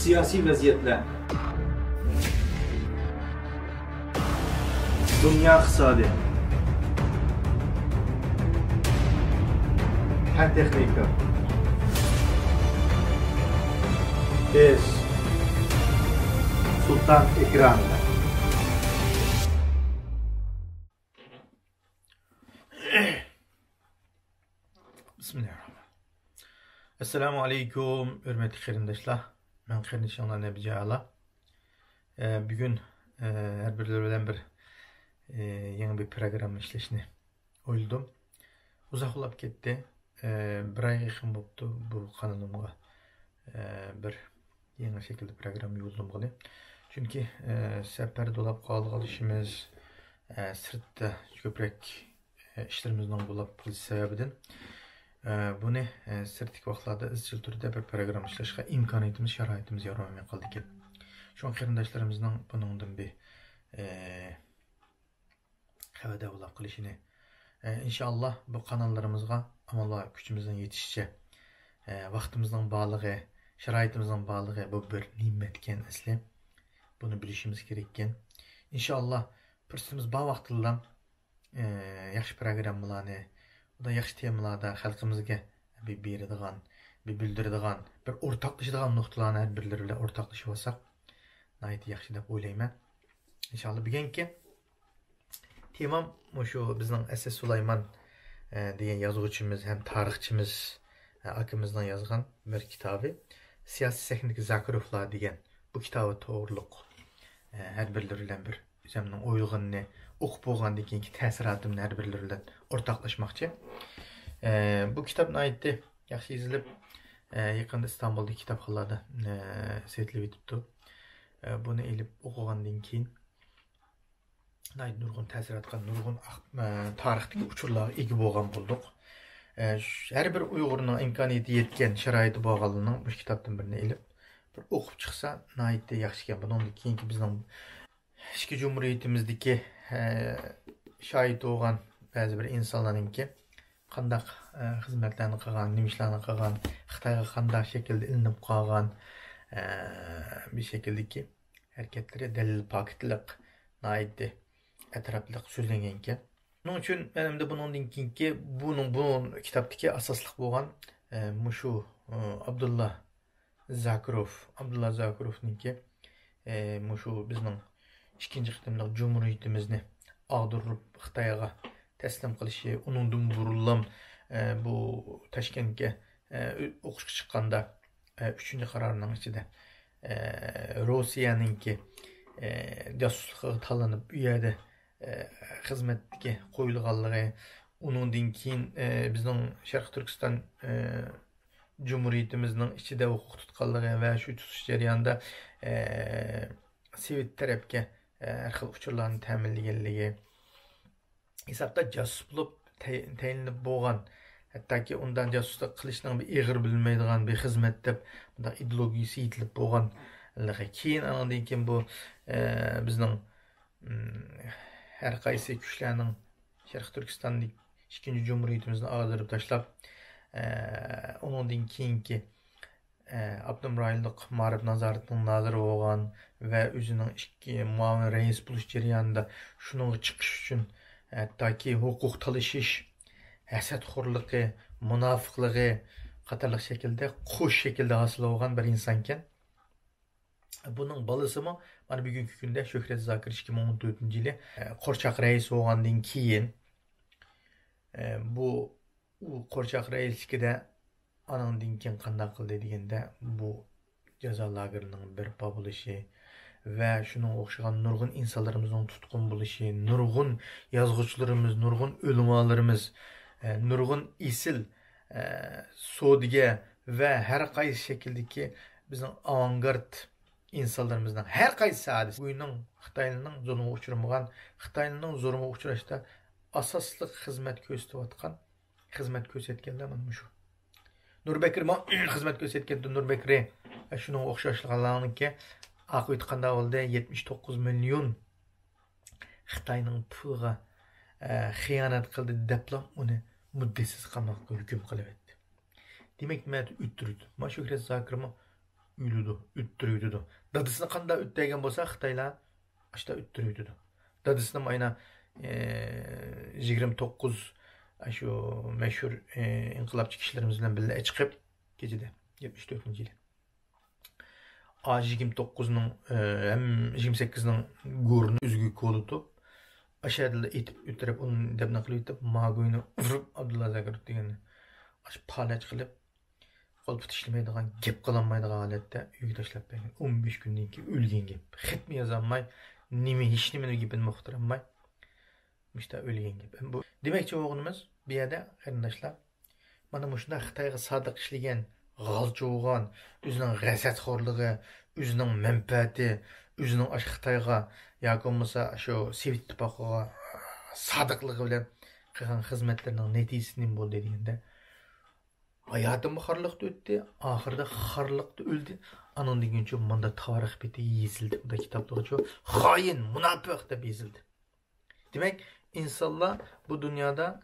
siyasi vaziyetler, dünya iqtisadi, fen texnika, biz Sultan ekranında. Bismillahirrahmanirrahim. Assalamu alaikum, hürmetli qarindoshlar. Men qarindishimlar Nebijala. Bugün her birleri bilen bir yeni bir program işleşini oyladım. Uzaklap ketdi. Bir ay yaqin bo'libdi bu kanalimga bir yeni şekilde program yolladım qilib. Çünkü safar dolab qolishimiz, sirtda ko'proq ishlarimizning bo'lib qolish sababidan buni sirtlik vaqtlarda izchil turda bir program ishlashga imkoniyatimiz, sharoitimiz yaramay qoldi ekan. Şu an qarindoshlarimizning buningdan bir xabarda bo'lib qolishini inşallah bu kanallarımızga amallar gücümüzden yetişçe vaktimizden bağlığı, şaraitimizden bağlığı bu bir nimetken asli. Bunu bilişimiz gerekken. İnşallah pırsımız bağ vaktinden yaxşı programlarını, o da yaxşı temalarda halkımızga bir beradigan, bir bildiradigan, bir ortaklaşadigan noktalarını her birleriyle ortaklaşıp olsak nayet yaxşı dep o'ylayman. İnşallah bugungi temam şu bizning Asad Sulayman degan yozuvchimiz hem tarixchimiz akimizdan yazgan bir kitabı Siyasi Sahnik Zakirovlar degan bu kitabı to'g'riliq her birleriyle bir o'zimning o'ylig'ini o'qib bo'lgandan keyingi ta'siratimni her birleriyle o'rtoqlashmoqchi. Bu kitobni aytdi yaxshi yozilib yaqinda İstanbul'da kitobxonlarda setilib etibdi. Bunu elib o'qigandan keyin nurg'un ta'siratga, nurg'un tarixdagi uchurlarga ega bo'lgan bo'ldik. Her bir Uyg'urning imkoniyati yetgan sharoiti bo'lganligining bu kitobdan birini elib bir o'qib chiqsa naytda yaxshi ekan. Bundan keyingi bizning ichki jumhuriyatimizdagi shohid bo'lgan ba'zi bir insonlarningki qandaq xizmatlarni qilgan, nima ishlarni qilgan, Xitoyga qandaq shaklda ilinib qolgan bir shakldagi harakatlari dalil pokitliq naytda etrafliq so'zlangan ekan. Bunun uchun menimda bundan keyingi bunun kitobdagi asosliq bo'lgan shu Abdullah Zakirovningki shu bizning ikkinchi qitimliq jumhuriyatimizni ag'dirib Xitoyga taslim qilishi, uningdan burilib bu Toshkentga o'qishga chiqqanda 3-qarorning ichida Rossiyaningki jasusluqqa tanlanib u yerda xizmatga qo'yilganligi, uningdan keyin bizning Sharq Turkiston Cumhuriyetimizning ichida huquq tutganligi va shu tutish jarayonida Sovet tarafga har xil uchurlarni ta'minlaganligi, hisobda jasus bo'lib tayinlanib bo'lgan, hattoki undan jasuslik qilishning bir ig'ir bilmaydigan bir xizmat deb bunday ideologiyasi yetilib bo'lganligi. Keyin andan keyin bu bizning her qaysi kuchlarning Sharq Turkistonning ikkinchi jumhuriyatimizni ag'dirib tashlab, undan keyingi Abdumrayillik ma'rif nazoratining noziri bo'lgan va o'zining ikki muavin rais bo'lish jarayonida shunga chiqish uchun hattoki huquq talashish, hasadxo'rligi, munofiqligi qatorliq shaklda qo'sh shaklda hosil bo'lgan bir inson ekan. Bunun balasımı mana bugungi kunda Shuhrat Zokir 2014-yili Qo'rchoq rais bo'lgandan keyin bu Qo'rchoq raisligida anandan keyin qanday qildi deganda bu jazo lagerining berpo bo'lishi va shuning o'xshagan nurg'un insonlarimizning tutqun bo'lishi, nurg'un yozuvchilarimiz, nurg'un o'limalarimiz, nurg'un isil sodiga va har qaysi shakldagi bizning avangard insanlarımızdan her qaysi hadis bugünün Xitoyning zulmüne uçurmagan, Xitoyning zulmüne uçurashda asosli xizmat ko'rsatayotgan, xizmat ko'rsatganlar mana shu. Nurbekir xizmat ko'rsatganda Nurbekir shuning o'xshashlarniki aqib aytganda oldi 79 million Xitoyning puliga xiyonat qildi deb uni muddasiz qamoqqa hukm qilib etdi. Demak, men o'ttirdi. Shuhrat Zokir Ülüdü, üttürüydü. Dadısını qanda üttegen bolsa Xitaylar aşta üttürüydü. Dadısını ayna 29 şu meşhur inqilabçı kişilerimiz bilen birle çıkıp gecede 74-nji yılı. A29'nun hem 28'nin gorunu üzgü kolutup aşağıda etip üttürüp onun debne kılıp etip magoyunu vurup Abdullah Zakir degeni aş palat kılıp qol tutuşlamaydigan gep qılanmaydigan holatda uyga tashlab bergan 15 kundan keyin o'lgan gep xitmi yozolmay nima hech nimani gapini muhtaramay mishta o'lgan gep bu demakchi o'g'limiz bu yerda qarindoshlar mana bu shunday Xitoyga sodiq ishlagan g'alchi o'g'on o'zining g'azatxo'rligi o'zining manfaati o'zining Xitoyga yoki bo'lmasa shu Sovet ittifoqiga sodiqligi bilan qilgan xizmatlarining natijasi nima bo'ldi deganda hayatım xarlıqda ötdi, ahırda xarlıqda öldü. Anın deguncha manda tarix beti yezildi. Bu da kitaplıqcha hain, münafık deb yezildi. Demek insanlar bu dünyada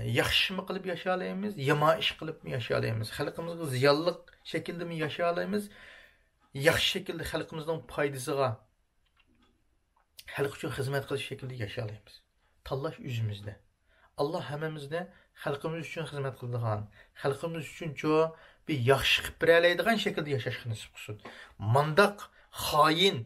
yaxshi mi qilib yashalaymiz, yomon ish qilib mi yashalaymiz? Xalqimizga ziyonli shaklda mi yashalaymiz? Yaxshi shaklda xalqimizning foydasiga xalq uchun xizmat qilish shaklda yashalaymiz. Tanlash o'zimizda. Allah hammamizda xalqimiz uchun xizmat qiladigan, xalqimiz uchun bir yaxshi qilib beraydigan shaklda yashashni nasib qilsin. Mandaq, xoin,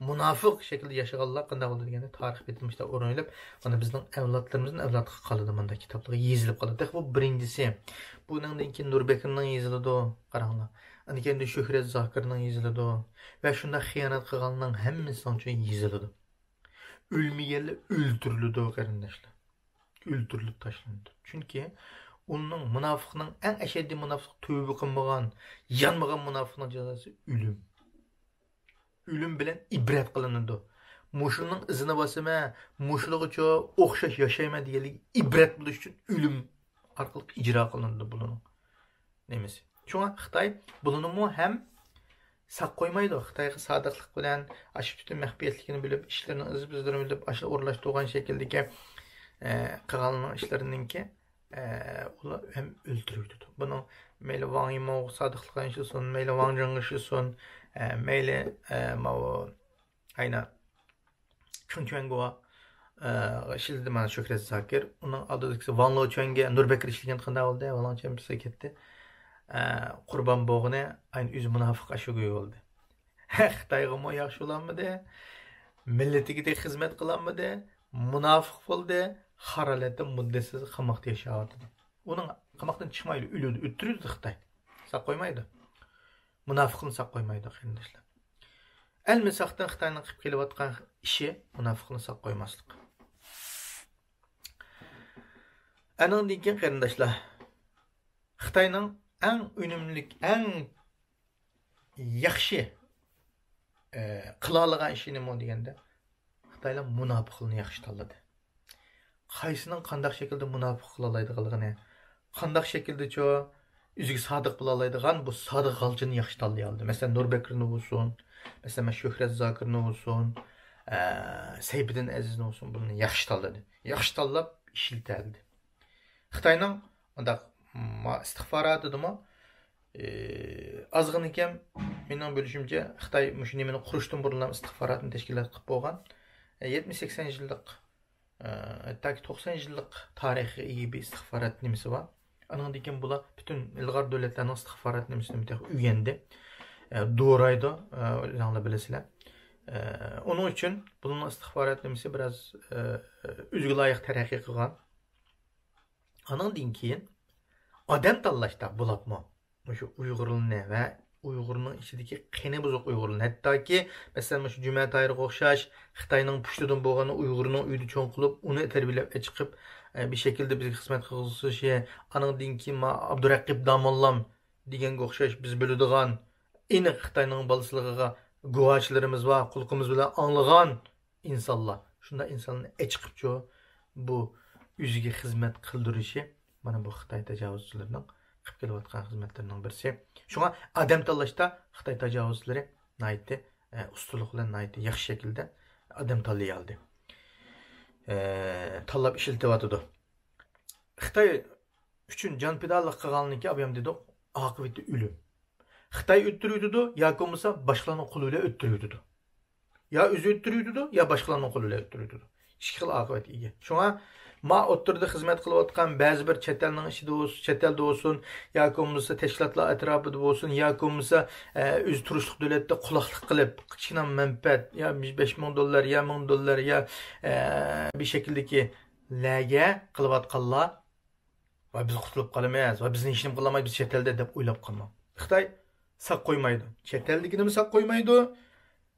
munofiq shaklda yashaganlar qanday bo'ldi deganda tarix bitilmishda o'rnilib, mana bizning avlodlarimizning avlodiga qoladi manda kitoblarga yezilib qoladi. Bu birinchisi. Bundan keyin Nurbekirning yeziladi, qaranglar. Ana keyin Shuhrat Zokirning yeziladi va shunda xiyonat qilganlarning hammasi uchun yeziladi. O'lmaganlar o'ldiriladi, qarindoshlar. Öldürülüp taşlandı. Çünkü onun münafıkının en eşeddi münafık tövbe kılmagan, yanmagan münafıkının cezası ölüm. Ölüm bilen ibret kılındı. Muşunun izine basıma, muşluğu çoğu okşaş yaşayma diyelik ibret buluş için ölüm arkalık icra kılındı bunun. Nemesi? Çünkü Xitay bunu hem sak koymaydı. Xitay'a sadıklık bilen aşıp tütün mehbiyetlikini bilip, işlerinin izlerini bilip, aşırı uğurlaştığın şekildeki qilgan ishlarininki ular ham o'ldiribdi. Buni mayli Wang Yimou sodiqlik qilsin, mayli Wang Zheng qilsin, mayli ayna Chun Chuanguo ishildi mana Shuhrat Zokir. Uning oldidagi Wang Luochuanga Nurbekir ishlagan qanday bo'ldi? Wang Luochuanga ketdi. Qurbon bo'g'ini ayni o'zi munofiq ashuga bo'ldi. Xitoyga mo yaxshi bo'lanmidi? Millatiga xizmat qilanmidi? Munofiq bo'ldi. Xaralatda muddasiz qamoqda yashayotdi. Uning qamoqdan chiqmaydi, o'ladi, o'ttirdi Xitoy. Saq qo'ymaydi. Munofiqni saq qo'ymaydi qarindoshlar. Al-Misaqdan Xitoyning qilib kelayotgan ishi munofiqni saq qo'ymaslik. Anandan keyin qarindoshlar, Xitoyning eng unumli, eng yaxshi qila olgan ishi nima deganda, Xitoylar munofiqni yaxshi tanladi. Qaysının qandaq şekilde munofiq qila oladiganligini, qandaq şekilde o'ziga sodiq bo'la oladigan bu sodiq g'alchini yaxshi tanlay oldi. Masalan, Nurbekirni bo'lsin, masalan, Shuhrat Zokirni bo'lsin, Sayfiddin Azizni bo'lsin, buni yaxshi tanladi. Yaxshi tanlab ishiltaldi. Xitoyning undaq istig'forati dedimi? Ozg'in ekan, mening bilishimcha, Xitoy shu nimani qurishdan burun istig'forotni tashkilot qilib bo'lgan. 70-80 yillik hatta 90 yıllık tarihi iyi bir istihbarat nimesi var. Anından keyin bular bütün ilg'or davlatlarning istihbarat nimesini üyendi. Doğraydı, o'zinglar bilasizlar. Onun için bunun istihbarat nimesi biraz o'ziga loyiq taraqqiy qilgan. Anından keyin odam tanlashda bo'lapmi? Shu Uyg'urlarni va Uyg'urning ichidagi qeni buzuq Uyg'urlarni, hattoki masalan shu Juma Tayirga o'xshash Xitoyning pushtidan bo'lgan Uyg'urning uyida cho'ng qilib, uni tarbiyalab chiqib bir şekilde bizga xizmat qilg'usi, anandan keyin Abduraqib Damonlam deganga o'xshash biz biladigan aniq Xitoyning bolasiligiga guvohchilarimiz va qulqimiz bilan anglagan insonlar. Shunda insonni chiqibcho bu o'ziga xizmat qildirishi mana bu Xitoy tajovuzchilarining qilib kelayotgan xizmatlarining birisi. Shunga odam tanlashda Xitoy tajovuzchilari naytdi ustunlik bilan naytdi yaxshi shaklda odam tanlay oldi. Tanlab ishiltiyotidu. Xitoy uchun jon pidonlik qilganligi bu ham dedik, oqibati o'lim. Xitoy o'ttiriydi, yoki bo'lmasa boshqalarning qo'li bilan o'ttiriydi. Ya o'zi o'ttiriydi, ya boshqalarning qo'li bilan o'ttiriydi. Ikki xil oqibat ega. Shunga ma o'ttirda xizmat qilayotgan ba'zi bir chet elning ishida bo'lsin, chet elda bo'lsin, yoki bo'lmasa tashkilotlar atrofida bo'lsin, yoki bo'lmasa o'z turishlik davlatda quloqlik qilib, kichkina manfaat, ya $5000 ya $1000 ya bir shakldagi laga qilayotganlar va biz qutulib qolamaymiz, va bizni ishni qilamaymiz biz chet elda deb o'ylab qolmang. Xitoy saq qo'ymaydi. Chet elligini saq qo'ymaydi.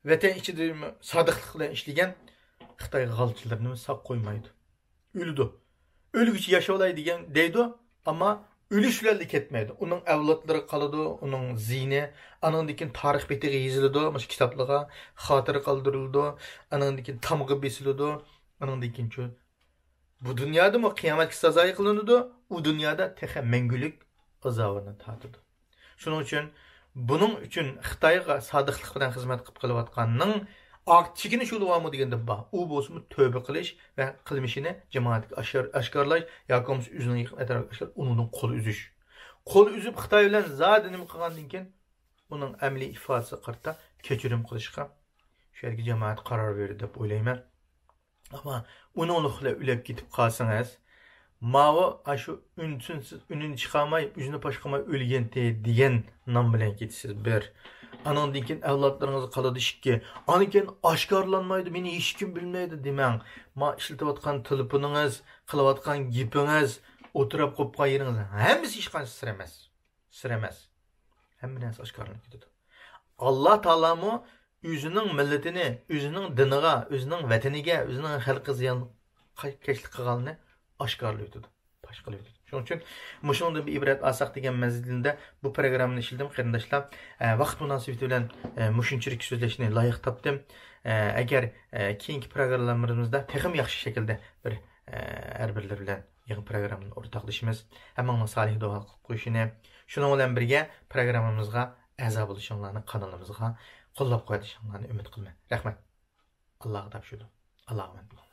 Vatan ichida sodiqlik bilan ishlagan Xitoy g'alchilarini saq qo'ymaydi. Öldü. Ölgüçü yaşaolay degan deydi, ama ölüş bilan ketmaydi. Uning avlodlari qoladi, uning ziyni, anandikin tarix betiga yoziladi, mana kitoblarga xotira qoldirildi, anandikin tamg'i besiladi, anandikin bu dunyoda mı qiyomatga sazoyi qilinadi, u dunyoda texa mangulik azobini tatidi. Shuning uchun buning uchun Xitoyga sodiqlik bilan xizmat qilib qilayotganning chekini şu var degende bak. O bo'lsin tövbe qilish ve qilmishini jamoatga oshkorlash yoki o'zining yaqin atrofiga oshkor, uning qo'l uzish. Qo'l uzib Xitoy bilan zodi nima qilgandan keyin uning amaliy ifodasi qarta kechirim qilishga shu yerga jamoat qaror berdi deb o'ylayman. Ama uninliklar ulab ketib qolsangiz, mavi shu unsiz unini chiqarmay, o'zini boshqamay o'lgan degan nom bilan ketasiz bir. Anandan keyin avlodlaringiz qoladi ishki. Andan keyin oshkorlanmaydi, meni hech kim bilmaydi demang. Ma ishlatayotgan telefoningiz, qilayotgan gapingiz, o'tirib qo'ygan yeringiz hammasi hech qancha sir emas. Sir emas. Hamma narsa oshkorlanib ketadi. Alloh taolamo o'zining millatini, o'zining diniga, o'zining vataniga, o'zining xalqiga ziyon kashlik qilganini oshkorlaydi. Boshqalaydi. Shuning uchun mushundan bir ibrat olsak degan mazilda bu programmani ishildim qarindoshlar. Vaqt munosabati bilan mushunchalik so'zlashni loyiq topdim. Agar keyingi programmalarimizda texim yaxshi shaklda bir har birlar bilan yig'in programmani o'rtoqlashimiz, hammaning solih duo qilib qo'yishini, shuning bilan birga programmamizga a'zo bo'lishinglarni, kanalimizga qo'llab qo'yishinglarni umid qilaman. Rahmat. Allohga topshirdim. Allohu akbar.